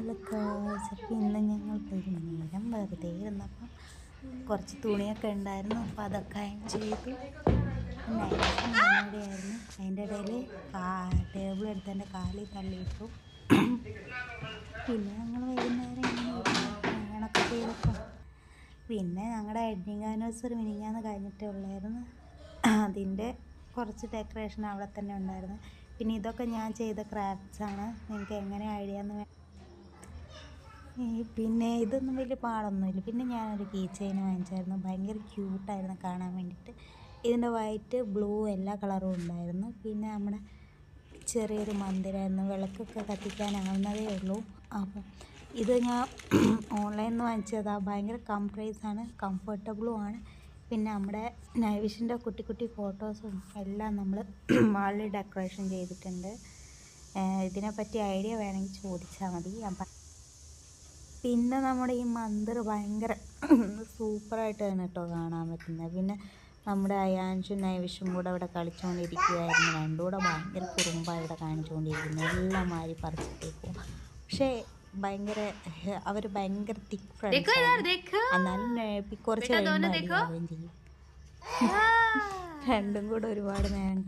Hello അപ്പോൾ ഇന്ന് ഞങ്ങൾ നേരം വെറുതെ ഇരുന്നപ്പം കുറച്ച് തുണിയൊക്കെ ഉണ്ടായിരുന്നു. അപ്പോൾ അതൊക്കെ അയൺ ചെയ്തു. ആയിരുന്നു അതിൻ്റെ ഇടയിൽ ടേബിൾ എടുത്ത് എൻ്റെ കാലിൽ തള്ളിയിട്ടു. പിന്നെ ഞങ്ങൾ വൈകുന്നേരം ഇങ്ങനെയൊക്കെ ചെയ്തപ്പോൾ പിന്നെ ഞങ്ങളുടെ വെഡ്ഡിങ് ആനിവേഴ്സറി മിനിഞ്ഞാന്ന് കഴിഞ്ഞിട്ടേ ഉള്ളായിരുന്നു. അതിൻ്റെ കുറച്ച് ഡെക്കറേഷൻ അവിടെ തന്നെ ഉണ്ടായിരുന്നു. പിന്നെ ഇതൊക്കെ ഞാൻ ചെയ്ത ക്രാഫ്റ്റ്സാണ്. നിങ്ങൾക്ക് എങ്ങനെ ഐഡിയ എന്ന് പിന്നെ ഇതൊന്നും വലിയ പാടൊന്നുമില്ല. പിന്നെ ഞാനൊരു കീ ചെയിൻ വാങ്ങിച്ചായിരുന്നു. ഭയങ്കര ക്യൂട്ടായിരുന്നു കാണാൻ വേണ്ടിയിട്ട്. ഇതിൻ്റെ വൈറ്റ് ബ്ലൂ എല്ലാ കളറും ഉണ്ടായിരുന്നു. പിന്നെ നമ്മുടെ ചെറിയൊരു മന്ദിരമായിരുന്നു. വിളക്കൊക്കെ കത്തിക്കാനാവുന്നതേ ഉള്ളൂ. അപ്പം ഇത് ഞാൻ ഓൺലൈനിൽ നിന്ന് വാങ്ങിച്ചതാണ്. ഭയങ്കര കം പ്രൈസാണ്, കംഫർട്ടബിളും ആണ്. പിന്നെ നമ്മുടെ നൈവിഷിൻ്റെ കുട്ടി കുട്ടി ഫോട്ടോസും എല്ലാം നമ്മൾ വാളിൽ ഡെക്കറേഷൻ ചെയ്തിട്ടുണ്ട്. ഇതിനെപ്പറ്റി ഐഡിയ വേണമെങ്കിൽ ചോദിച്ചാൽ മതി. പിന്നെ നമ്മുടെ ഈ മന്ദിർ ഭയങ്കര സൂപ്പറായിട്ടാണ് കേട്ടോ കാണാൻ പറ്റുന്നത്. പിന്നെ നമ്മുടെ അയാൻഷും നൈവിഷും കൂടെ ഇവിടെ കളിച്ചുകൊണ്ടിരിക്കുകയായിരുന്നു. രണ്ടും കൂടെ ഭയങ്കര കുറുമ്പാണ് ഇവിടെ കാണിച്ചുകൊണ്ടിരിക്കുന്നത്. എല്ലാം മാറി പറിച്ചിട്ടേക്കും. പക്ഷേ അവർ ഭയങ്കര തിക്ക് ഫ്രണ്ട്സ്. എന്നാലും കുറച്ച് കഴിയുമ്പോൾ അടിയാവുകയും ചെയ്യും. രണ്ടും കൂടെ ഒരുപാട് നേരം